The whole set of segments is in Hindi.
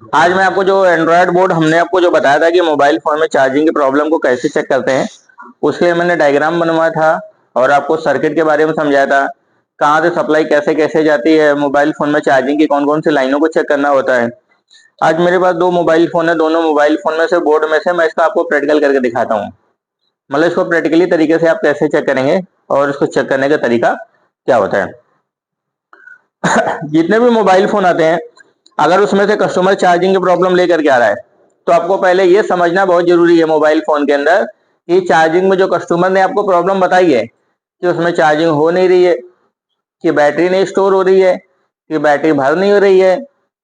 आज मैं आपको जो एंड्रॉयड बोर्ड हमने आपको जो बताया था कि मोबाइल फोन में चार्जिंग की प्रॉब्लम को कैसे चेक करते हैं, उसके लिए मैंने डायग्राम बनवाया था और आपको सर्किट के बारे में समझाया था, कहाँ से सप्लाई कैसे कैसे जाती है, मोबाइल फोन में चार्जिंग की कौन कौन सी लाइनों को चेक करना होता है। आज मेरे पास दो मोबाइल फोन है, दोनों मोबाइल फोन में से बोर्ड में से मैं इसका आपको प्रैक्टिकल करके दिखाता हूँ। मतलब इसको प्रैक्टिकली तरीके से आप कैसे चेक करेंगे और इसको चेक करने का तरीका क्या होता है। जितने भी मोबाइल फोन आते हैं, अगर उसमें से कस्टमर चार्जिंग की प्रॉब्लम लेकर के आ रहा है, तो आपको पहले ये समझना बहुत जरूरी है मोबाइल फोन के अंदर कि चार्जिंग में जो कस्टमर ने आपको प्रॉब्लम बताई है कि उसमें चार्जिंग हो नहीं रही है, कि बैटरी नहीं स्टोर हो रही है, कि बैटरी भर नहीं हो रही है,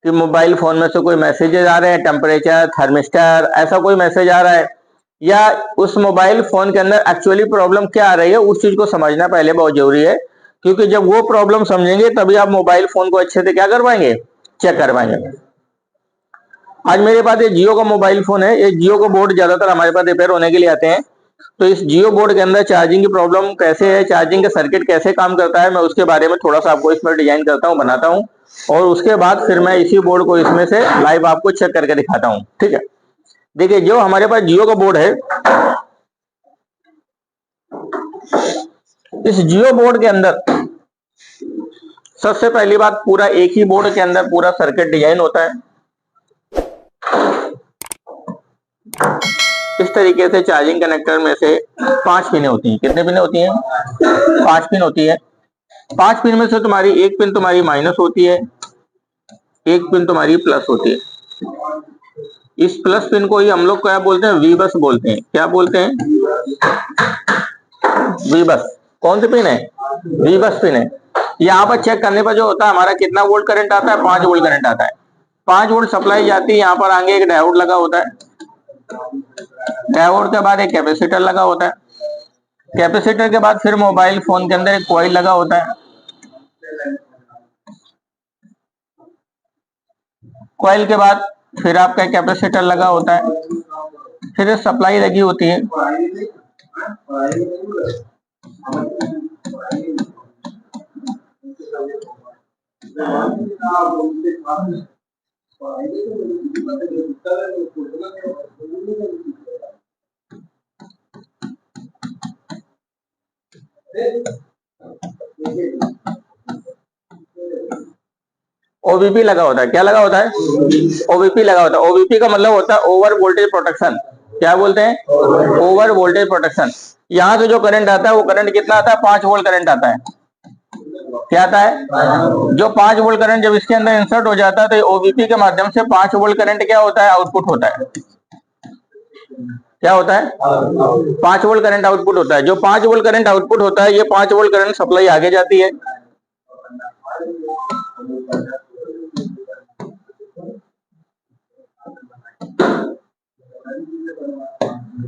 कि मोबाइल फोन में से कोई मैसेजेस आ रहे हैं, टेम्परेचर, थर्मिस्टर, ऐसा कोई मैसेज आ रहा है, या उस मोबाइल फोन के अंदर एक्चुअली प्रॉब्लम क्या आ रही है, उस चीज को समझना पहले बहुत जरूरी है। क्योंकि जब वो प्रॉब्लम समझेंगे तभी आप मोबाइल फोन को अच्छे से क्या करवाएंगे, चेक करवाएंगे। आज मेरे पास ये जियो का मोबाइल फोन है, ये जियो का बोर्ड ज्यादातर हमारे पास रिपेयर होने के लिए आते हैं। तो इस जियो बोर्ड के अंदर चार्जिंग की प्रॉब्लम कैसे है, चार्जिंग का सर्किट कैसे काम करता है, मैं उसके बारे में थोड़ा सा आपको इसमें डिजाइन करता हूँ, बनाता हूँ, और उसके बाद फिर मैं इसी बोर्ड को इसमें से लाइव आपको चेक करके दिखाता हूँ। ठीक है, देखिए जो हमारे पास जियो का बोर्ड है, इस जियो बोर्ड के अंदर सबसे पहली बात, पूरा एक ही बोर्ड के अंदर पूरा सर्किट डिजाइन होता है। इस तरीके से चार्जिंग कनेक्टर में से 5 पिनें होती हैं। कितने पिनें होती हैं? 5 पिन होती है। 5 पिन में से तुम्हारी एक पिन तुम्हारी माइनस होती है, एक पिन तुम्हारी प्लस होती है। इस प्लस पिन को ही हम लोग क्या बोलते हैं, वी बस बोलते हैं। क्या बोलते हैं? वी बस। कौन सी पिन है? वी बस पिन है। यहाँ पर चेक करने पर जो होता है हमारा कितना वोल्ट करंट आता है, 5 वोल्ट करंट आता है। 5 वोल्ट सप्लाई जाती है, यहाँ पर आगे एक डायोड लगा होता है, डायोड के बाद एक कैपेसिटर लगा होता है, कैपेसिटर के बाद फिर मोबाइल फोन के अंदर एक कॉइल लगा होता है, कॉइल के बाद फिर आपका कैपेसिटर लगा होता है, फिर सप्लाई लगी होती है। ओबीपी लगा होता है। क्या लगा होता है? ओबीपी लगा होता है। ओबीपी का मतलब होता है ओवर वोल्टेज प्रोटेक्शन। क्या बोलते हैं? Over voltage protection. यहाँ से जो करंट आता है वो करंट कितना आता है? 5 वोल्ट करंट आता है। क्या आता है? जो 5 वोल्ट करंट जब इसके अंदर इंसर्ट हो जाता है तो ओबीपी के माध्यम से 5 वोल्ट करंट क्या होता है? आउटपुट होता है। क्या होता है? 5 वोल्ट करंट आउटपुट होता है। जो 5 वोल्ट करंट आउटपुट होता है, ये 5 वोल्ट करंट सप्लाई आगे जाती है।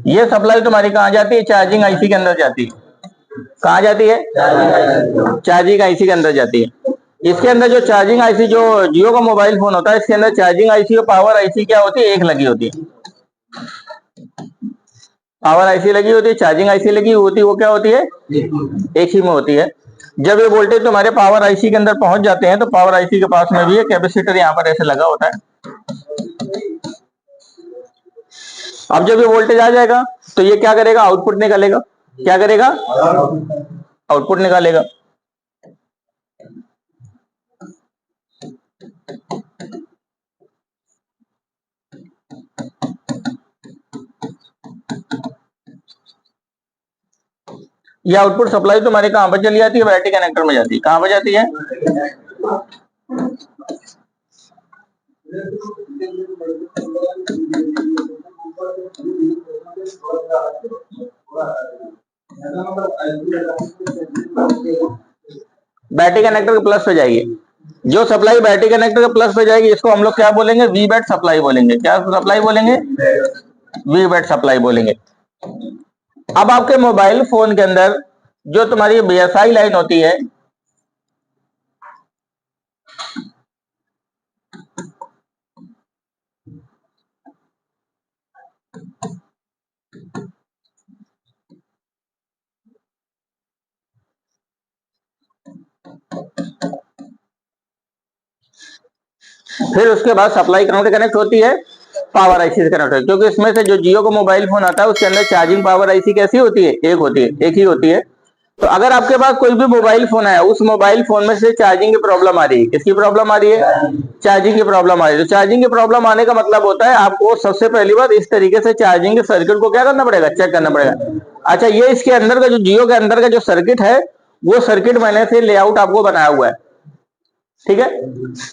ये सप्लाई तुम्हारी कहाँ जाती है? चार्जिंग आईसी के अंदर जाती है। कहाँ जाती है? चार्जिंग आईसी के अंदर जाती है। इसके अंदर जो चार्जिंग आईसी, जो जियो का मोबाइल फोन होता है, इसके अंदर चार्जिंग आईसी और पावर आईसी क्या होती है? एक लगी होती है। पावर आईसी लगी होती है, चार्जिंग आईसी लगी होती है, वो क्या होती है? एक ही में होती है। जब ये वोल्टेज तुम्हारे पावर आईसी के अंदर पहुंच जाते हैं तो पावर आईसी के पास में भी एक कैपेसिटर यहाँ पर ऐसे लगा होता है। अब जब ये वोल्टेज आ जाएगा तो ये क्या करेगा? आउटपुट निकालेगा। क्या करेगा? आउटपुट निकालेगा। ये आउटपुट सप्लाई तुम्हारे कहां पर चली जाती है? बैटरी कनेक्टर में जाती है। कहां पर जाती है? बैटरी कनेक्टर के प्लस पे जाएगी। जो सप्लाई बैटरी कनेक्टर के प्लस पे जाएगी इसको हम लोग क्या बोलेंगे? वी बैट सप्लाई बोलेंगे। क्या सप्लाई बोलेंगे? वी बैट सप्लाई बोलेंगे। अब आपके मोबाइल फोन के अंदर जो तुम्हारी बीएसआई लाइन होती है, फिर उसके बाद सप्लाई कहाँ से कनेक्ट होती है, पावर आईसी से कनेक्ट होती है, क्योंकि इसमें से जो जियो का मोबाइल फोन आता है उसके अंदर चार्जिंग पावर आईसी कैसी होती है, एक होती है, एक ही होती है। तो अगर आपके पास कोई भी मोबाइल फोन है, उस मोबाइल फोन में से चार्जिंग की प्रॉब्लम आ रही है, किसकी प्रॉब्लम आ रही है, चार्जिंग की प्रॉब्लम आ रही है। तो चार्जिंग की प्रॉब्लम आने का मतलब होता है आपको सबसे पहली बात इस तरीके से चार्जिंग के सर्किट को क्या करना पड़ेगा, चेक करना पड़ेगा। अच्छा, ये इसके अंदर का जो जियो के अंदर का जो सर्किट है, वो सर्किट मैंने से लेआउट आपको बनाया हुआ है, ठीक है।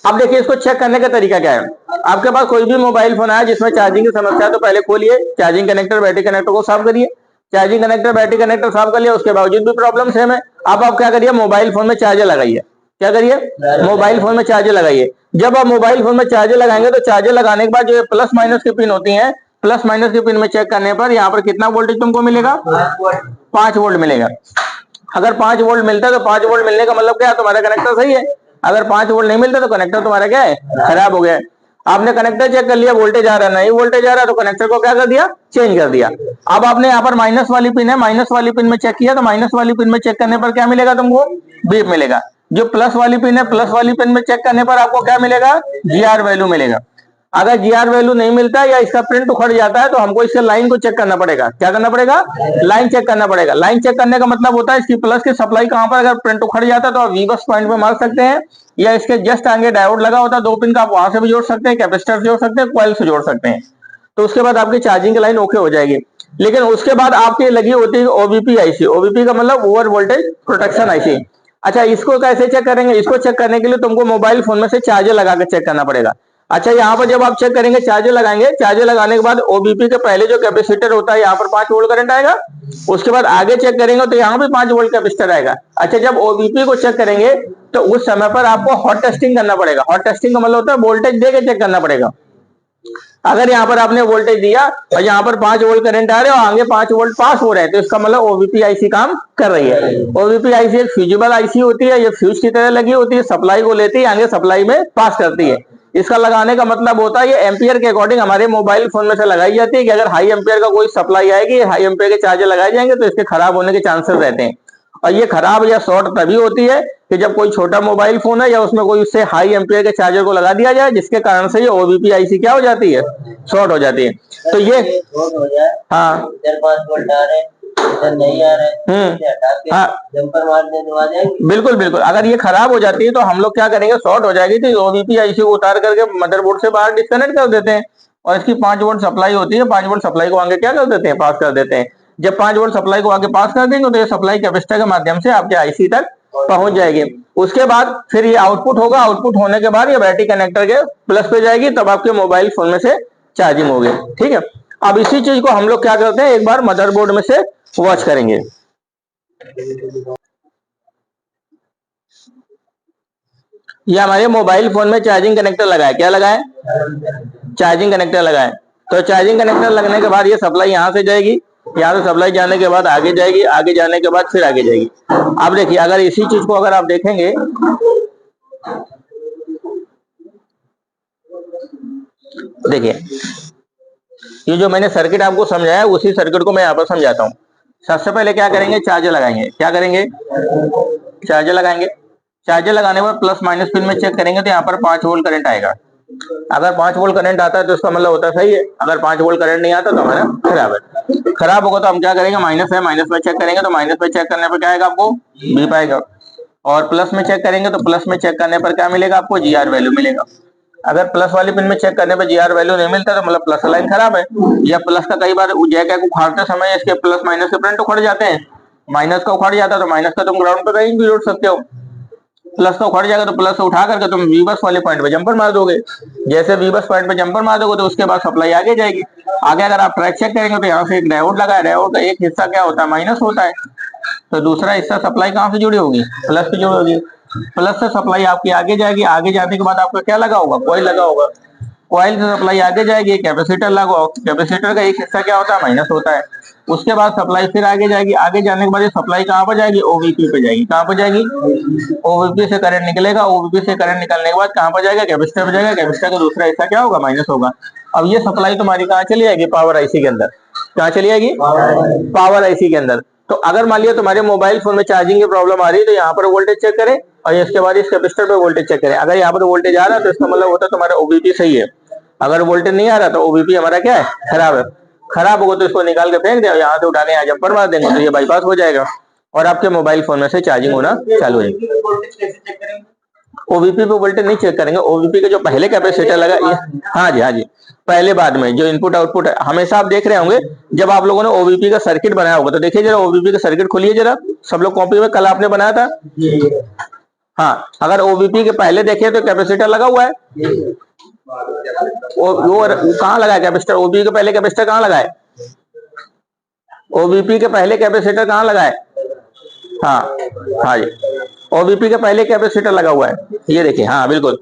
अब देखिए इसको चेक करने का तरीका क्या है। आपके पास कोई भी मोबाइल फोन आया जिसमें चार्जिंग की समस्या है, तो पहले खोलिए चार्जिंग कनेक्टर, बैटरी कनेक्टर को साफ करिए। चार्जिंग कनेक्टर, बैटरी कनेक्टर साफ कर लिया, उसके बावजूद भी प्रॉब्लम सेम है। अब आप क्या करिए, मोबाइल फोन में चार्जर लगाइए। क्या करिए, मोबाइल फोन में चार्जर लगाइए। जब आप मोबाइल फोन में चार्जर लगाएंगे तो चार्जर लगाने के बाद जो प्लस माइनस की पिन होती है, प्लस माइनस की पिन में चेक करने पर यहाँ पर कितना वोल्टेज तुमको मिलेगा, 5 वोल्ट मिलेगा। अगर 5 वोल्ट मिलता है तो 5 वोल्ट मिलने का मतलब क्या है, तुम्हारा कनेक्टर सही है। अगर 5 वोल्ट नहीं मिलता तो कनेक्टर तुम्हारा क्या है, खराब हो गया है। आपने कनेक्टर चेक कर लिया, वोल्टेज आ रहा है, नहीं वोल्टेज आ रहा है, तो कनेक्टर को क्या कर दिया, चेंज कर दिया। अब आपने यहाँ पर माइनस वाली पिन है, माइनस वाली पिन में चेक किया, तो माइनस वाली पिन में चेक करने पर क्या मिलेगा तुमको, बीप मिलेगा। जो प्लस वाली पिन है, प्लस वाली पिन में चेक करने पर आपको क्या मिलेगा, जीआर वैल्यू मिलेगा। अगर जीआर वैल्यू नहीं मिलता या इसका प्रिंट उखड़ जाता है तो हमको इसके लाइन को चेक करना पड़ेगा। क्या करना पड़ेगा, लाइन चेक करना पड़ेगा। लाइन चेक करने का मतलब होता है इसकी प्लस की सप्लाई कहां पर अगर प्रिंट उखड़ जाता है तो आप वीबस पॉइंट पे मार सकते हैं, या इसके जस्ट आगे डायोड लगा होता है 2 पिन का, आप वहां से भी जोड़ सकते हैं, कैपेसिटर से जोड़ सकते हैं, कॉइल से जोड़ सकते हैं। तो उसके बाद आपकी चार्जिंग की लाइन ओके हो जाएगी। लेकिन उसके बाद आपकी लगी होती है ओबीपी आईसी। ओबीपी का मतलब ओवर वोल्टेज प्रोटेक्शन आईसी। अच्छा, इसको कैसे चेक करेंगे, इसको चेक करने के लिए तुमको मोबाइल फोन में से चार्जर लगा के चेक करना पड़ेगा। अच्छा, यहाँ पर जब आप चेक करेंगे, चार्जर लगाएंगे, चार्जर लगाने के बाद ओबीपी के पहले जो कैपेसिटर होता है यहाँ पर 5 वोल्ट करंट आएगा। उसके बाद आगे चेक करेंगे तो यहाँ पे 5 वोल्ट कैपेसिटर आएगा। अच्छा, जब ओबीपी को चेक करेंगे तो उस समय पर आपको हॉट टेस्टिंग करना पड़ेगा। हॉट टेस्टिंग का मतलब होता है वोल्टेज दे के चेक करना पड़ेगा। अगर यहाँ पर आपने वोल्टेज दिया और यहाँ पर 5 वोल्ट करंट आ रहे हैं और आगे 5 वोल्ट पास हो रहे हैं, तो इसका मतलब ओबीपी आईसी काम कर रही है। ओबीपी आईसी एक फ्यूजिबल आईसी होती है, ये फ्यूज की तरह लगी होती है, सप्लाई को लेती है, आगे सप्लाई में पास करती है। इसका लगाने का मतलब होता है ये एम्पियर के अकॉर्डिंग हमारे मोबाइल फोन में से लगाई जाती है कि अगर हाई एम्पियर का कोई सप्लाई आएगी, हाई एम्पियर के चार्जर लगाए जाएंगे तो इसके खराब होने के चांसेस रहते हैं। और ये खराब या शॉर्ट तभी होती है कि जब कोई छोटा मोबाइल फोन है या उसमें कोई उससे हाई एम्पियर के चार्जर को लगा दिया जाए, जिसके कारण से ये ओबीपी आईसी क्या हो जाती है, शॉर्ट हो जाती है। तो ये हाँ, नहीं आ रहे, हाँ, जंपर मारने दो आ जाएंगे। बिल्कुल बिल्कुल, अगर ये खराब हो जाती है तो हम लोग क्या करेंगे, शॉर्ट हो जाएगी तो ओबीपी आईसी को उतार करके मदरबोर्ड से बाहर डिस्कनेक्ट कर देते हैं और इसकी 5 वोल्ट सप्लाई होती है, 5 वोल्ट सप्लाई को आगे क्या कर देते हैं, पास कर देते हैं। जब 5 वोल्ट सप्लाई को आगे पास कर देंगे तो ये सप्लाई कैपेसिटर के माध्यम से आपके आईसी तक पहुंच जाएगी। उसके बाद फिर ये आउटपुट होगा, आउटपुट होने के बाद ये बैटरी कनेक्टर के प्लस पे जाएगी, तब आपके मोबाइल फोन में से चार्जिंग होगी। ठीक है, अब इसी चीज को हम लोग क्या करते हैं, एक बार मदरबोर्ड में से वॉच करेंगे। ये हमारे मोबाइल फोन में चार्जिंग कनेक्टर लगा है, क्या लगा है, चार्जिंग कनेक्टर लगा है। तो चार्जिंग कनेक्टर लगने के बाद ये सप्लाई यहाँ से जाएगी, यहाँ से सप्लाई जाने के बाद आगे जाएगी, आगे जाने के बाद फिर आगे जाएगी। अब देखिए, अगर इसी चीज को अगर आप देखेंगे, देखिए ये जो मैंने सर्किट आपको समझाया उसी सर्किट को मैं यहाँ पर समझाता हूँ। सबसे पहले क्या करेंगे, चार्जर लगाएंगे। क्या करेंगे, चार्जर लगाएंगे। चार्जर लगाने पर प्लस माइनस पिन में चेक करेंगे तो यहाँ पर 5 वोल्ट करंट आएगा। अगर 5 वोल्ट करंट आता है तो इसका मतलब होता है सही है, अगर 5 वोल्ट करंट नहीं आता तो हमारा खराब है। खराब होगा तो हम क्या करेंगे, माइनस है, माइनस में चेक करेंगे तो माइनस में चेक करने पर क्या आएगा, आपको बीप आएगा। और प्लस में चेक करेंगे तो प्लस में चेक करने पर क्या मिलेगा, आपको जीआर वैल्यू मिलेगा। अगर प्लस वाली पिन में चेक करने पर जीआर वैल्यू नहीं मिलता तो मतलब प्लस लाइन खराब है। या प्लस का कई बार जैक को उखाड़ते समय इसके प्लस माइनस के प्रिंट उखड़ जाते हैं, माइनस का उखड़ जाता है तो माइनस का तुम ग्राउंड पे कहीं भी जोड़ सकते हो, प्लस का उखड़ जाएगा तो प्लस से उठा करके तुम वीबस वाले पॉइंट पे जंपर मार दोगे। जैसे वीबस पॉइंट पे जंपर मार दोगे तो उसके बाद सप्लाई आगे जाएगी। आगे अगर आप ट्रैक चेक करेंगे तो यहाँ से एक डायोड लगा है, डायोड का एक हिस्सा क्या होता है, माइनस होता है, तो दूसरा हिस्सा सप्लाई कहाँ से जुड़ी होगी, प्लस से जुड़ी होगी। प्लस से सप्लाई आपकी आगे जाएगी, आगे जाने के बाद आपका क्या लगा होगा, कॉइल लगा होगा, कॉइल से सप्लाई आगे जाएगी, कैपेसिटर लगा होगा, कैपेसिटर का एक हिस्सा क्या होता है, माइनस होता है। उसके बाद सप्लाई फिर आगे जाएगी, आगे जाने के बाद ये सप्लाई कहाँ पर जाएगी, ओवीपी पे जाएगी। कहाँ पर जाएगी, ओवीपी से करंट निकलेगा, ओवीपी से करंट निकलने के बाद कहाँ पर जाएगा, कैपेसिटर पे जाएगा, कैपेसिटर का दूसरा हिस्सा क्या होगा, माइनस होगा। अब ये सप्लाई तुम्हारी कहाँ चली जाएगी, पावर आईसी के अंदर। कहाँ चली जाएगी, पावर आईसी के अंदर। तो अगर मान लिया तुम्हारे मोबाइल फोन में चार्जिंग की प्रॉब्लम आ रही है तो यहाँ पर वोल्टेज चेक करें और इसके बाद इस कैपेसिटर पे वोल्टेज चेक करें। अगर यहाँ पर वोल्टेज आ रहा है तो इसका मतलब होता है तुम्हारा ओबीपी सही है। अगर वोल्टेज नहीं आ रहा तो ओबीपी हमारा क्या है, खराब है। खराब होगा तो इसको निकाल के फेंक दे, यहाँ से उठा के यहाँ जंपर मार देंगे तो ये बाईपास हो जाएगा और आपके मोबाइल फोन में से चार्जिंग होना चालू हो जाएगी। ओबीपी पे वोल्टेज नहीं चेक करेंगे, ओबीपी के जो पहले कैपेसिटर लगा, हाँ जी हाँ जी, पहले बाद में जो इनपुट आउटपुट है, हमेशा आप देख रहे होंगे जब आप लोगों ने ओबीपी का सर्किट बनाया होगा तो देखिए जरा ओबीपी का सर्किट खोलिए जरा, सब लोग कॉपी में कल आपने बनाया था। हाँ, अगर ओबीपी के पहले देखे तो कैपेसिटर लगा हुआ है, वो कहाँ लगा है कैपेसिटर, ओबीपी के पहले कैपेसिटर कहाँ लगा है, ओबीपी के पहले कैपेसिटर कहाँ लगा है, हाँ हाँ जी, ओबीपी के पहले कैपेसिटर लगा हुआ है, ये देखिए, हाँ बिल्कुल,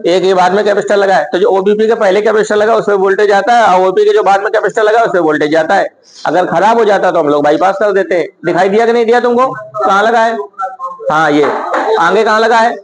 एक ये बाद में कैपेसिटर लगा है, तो जो ओबीपी के पहले कैपेसिटर लगा उसमें वोल्टेज आता है और ओबीपी के जो बाद में कैपेसिटर लगा उसमें वोल्टेज जाता है। अगर खराब हो जाता तो हम लोग बाईपास कर देते हैं। दिखाई दिया कि नहीं दिया तुमको, कहाँ लगा है, हाँ ये आगे कहाँ लगा है,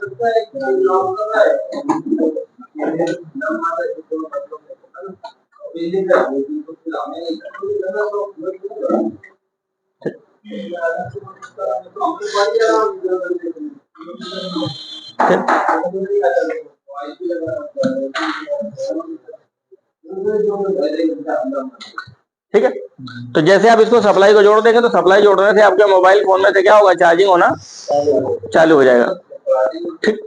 ठीक है। तो जैसे आप इसको सप्लाई को जोड़ देंगे तो सप्लाई जोड़ने से आपके मोबाइल फोन में से क्या होगा, चार्जिंग होना चालू हो जाएगा। ठीक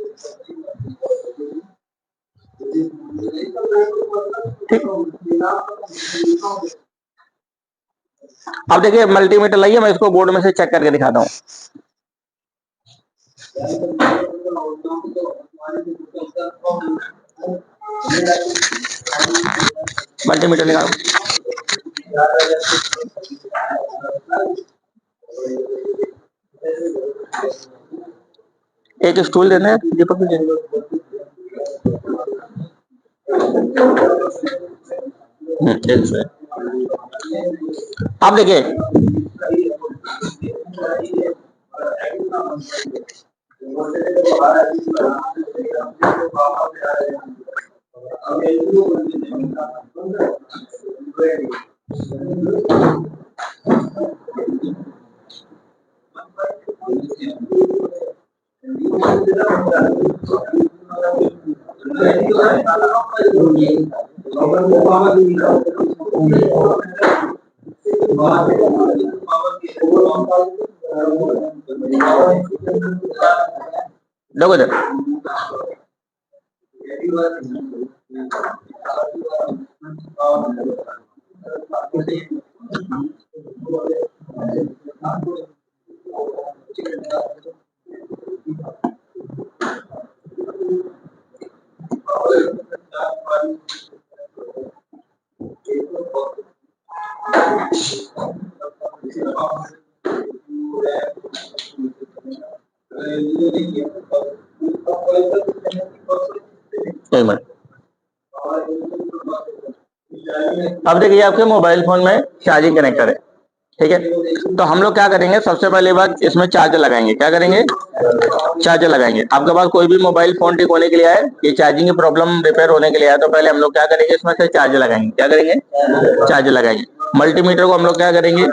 ठीक। अब देखिए मल्टीमीटर लाइए, मैं इसको बोर्ड में से चेक करके दिखाता हूँ। मल्टीमीटर निकालो, एक स्टूल देना है दीपक जी। आप देखिए देखो इधर, एक मिनट। अब देखिए आपके मोबाइल फोन में चार्जिंग कनेक्टर है, ठीक है। तो हम लोग क्या करेंगे, सबसे पहले बात इसमें चार्जर लगाएंगे। क्या करेंगे, चार्जर लगाएंगे। आपके पास कोई भी मोबाइल फोन ठीक होने के लिए आए, ये चार्जिंग की प्रॉब्लम रिपेयर होने के लिए आए, तो पहले हम लोग क्या करेंगे, इसमें से चार्जर लगाएंगे। क्या करेंगे, चार्जर लगाएंगे। मल्टीमीटर को हम लोग क्या करेंगे,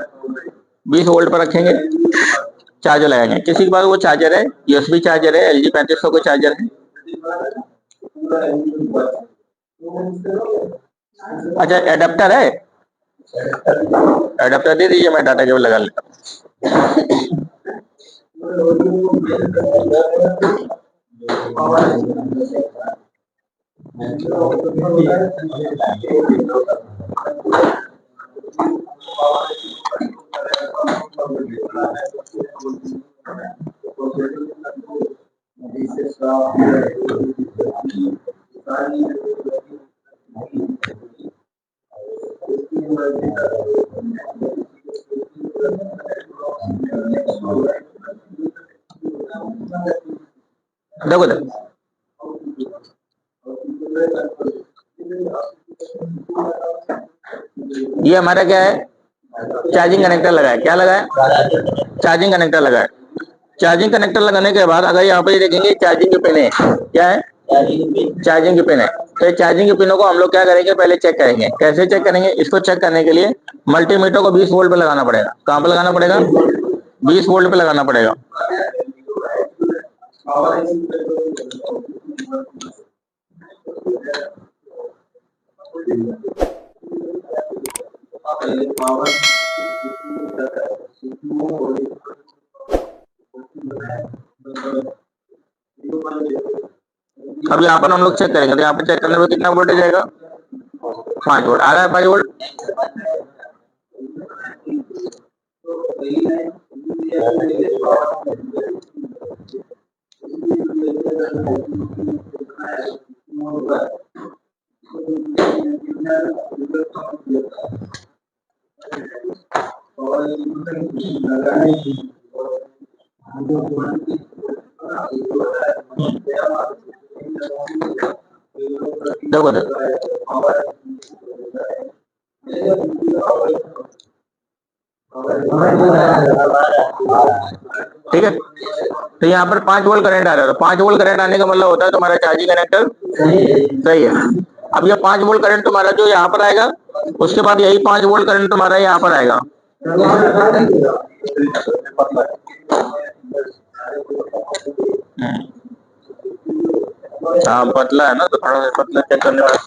20 वोल्ट पर रखेंगे, चार्जर लगाएंगे। किसी के पास वो चार्जर है, यूएसबी चार्जर है, LG 3500 का चार्जर है। अच्छा एडेप्टर है, एडेप्टर दे दीजिए, मैं डाटा केबल लगा लेता हूँ। देखो ये हमारा क्या है, चार्जिंग कनेक्टर लगा है। क्या लगा है, चार्जिंग कनेक्टर लगा है। चार्जिंग कनेक्टर लगाने के बाद अगर यहाँ पे देखेंगे चार्जिंग की पिन है, क्या है, चार्जिंग की पिन है। तो ये चार्जिंग के पिनों को हम लोग क्या करेंगे, पहले चेक करेंगे। कैसे चेक करेंगे, इसको चेक करने के लिए मल्टीमीटर को 20 वोल्ट पे लगाना पड़ेगा। कहाँ पे लगाना पड़ेगा, 20 वोल्ट पे लगाना पड़ेगा। अब यहाँ पर हम लोग चेक करेंगे, तो यहाँ पे चेक करने में कितना वोल्टेज आएगा, 5 वोल्ट आ रहा है, 5 वोल्ट। देखो ठीक है, तो यहाँ पर 5 वोल्ट करंट आ रहा है। तो 5 वोल्ट करंट आने का मतलब होता है तुम्हारा चार्जिंग कनेक्टर सही है। अब ये 5 वोल्ट करंट तुम्हारा जो यहाँ पर आएगा, उसके बाद यही 5 वोल्ट करंट तुम्हारा यहाँ पर आएगा। हाँ पतला है ना, तो थोड़ा सा पतला चेक करने वाला।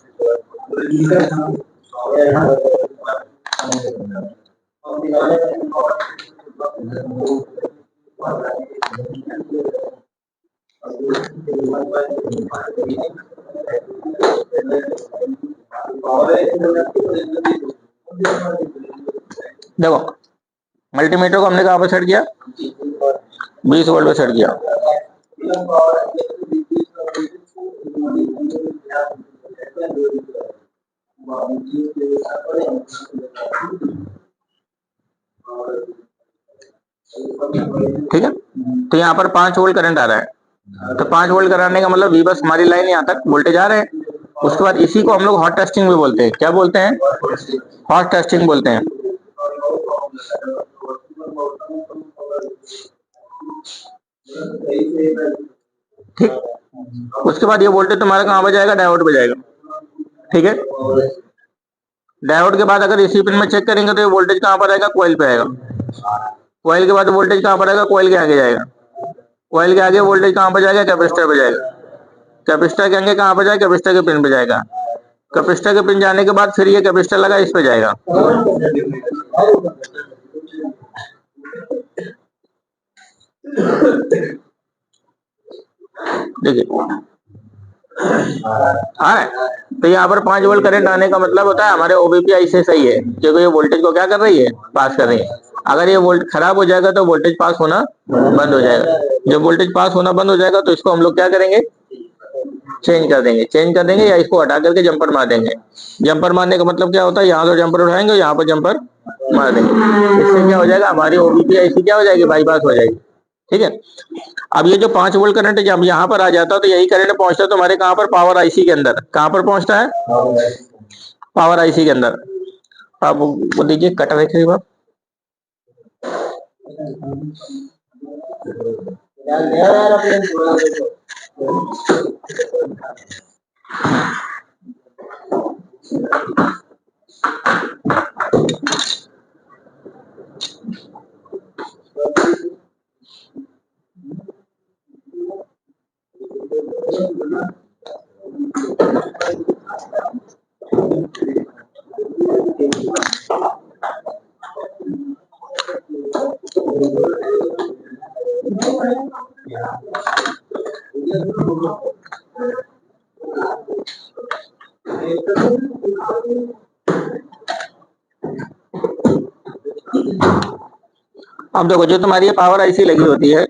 देखो मल्टीमीटर को हमने कहाँ पर सेट किया, 20 वोल्ट पे सेट किया। ठीक है, तो यहाँ पर 5 वोल्ट करंट आ रहा है। तो 5 वोल्ट कराने का मतलब वी बस हमारी लाइन यहाँ तक वोल्टेज आ रहे हैं। उसके बाद इसी को हम लोग हॉट टेस्टिंग भी बोलते हैं। क्या बोलते हैं, हॉट टेस्टिंग बोलते हैं। ठीक, उसके बाद ये वोल्टेज तुम्हारा कहाँ पर जाएगा, डायोड पे जाएगा। ठीक है, डायोड के बाद अगर इसी पिन में चेक करेंगे तो ये वोल्टेज कहाँ पर आएगा, कॉइल पे आएगा। कॉइल के बाद वोल्टेज कहाँ पर आएगा, कॉइल के आगे जाएगा। कॉइल के आगे वोल्टेज कहाँ पर जाएगा, कैपेसिटर पे जाएगा। कैपेसिटर के आगे कहाँ पर जाएगा, कैपेसिटर के पिन पे जाएगा। कैपेसिटर के पिन जाने के बाद फिर ये कैपेसिटर लगा इस पे जाएगा। देखिए हाँ, तो यहाँ पर 5 वोल्ट करंट आने का मतलब होता है हमारे ओबीपी आई से सही है, क्योंकि ये वोल्टेज को क्या कर रही है, पास कर रही है। अगर ये वोल्ट खराब हो जाएगा तो वोल्टेज पास होना बंद हो जाएगा। जब वोल्टेज पास होना बंद हो जाएगा तो इसको हम लोग क्या करेंगे, चेंज कर देंगे। चेंज कर देंगे या इसको हटा करके जंपर मार देंगे। जंपर मारने का मतलब क्या होता है, यहाँ तो जंपर उठाएंगे, यहाँ पर जंपर मार देंगे। इससे क्या हो जाएगा, हमारी ओबीपी आईसी क्या हो जाएगी, बाईपास हो जाएगी। ठीक है, अब ये जो 5 वोल्ट करंट जब यहाँ पर आ जाता है तो यही करंट पहुंचता है तुम्हारे कहाँ पर, पावर आईसी के अंदर। कहाँ पर पहुंचता है, पावर आईसी के अंदर। आप वो दीजिए कट रखे बात। अब देखो जो तुम्हारी ये पावर आईसी लगी होती है,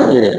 ये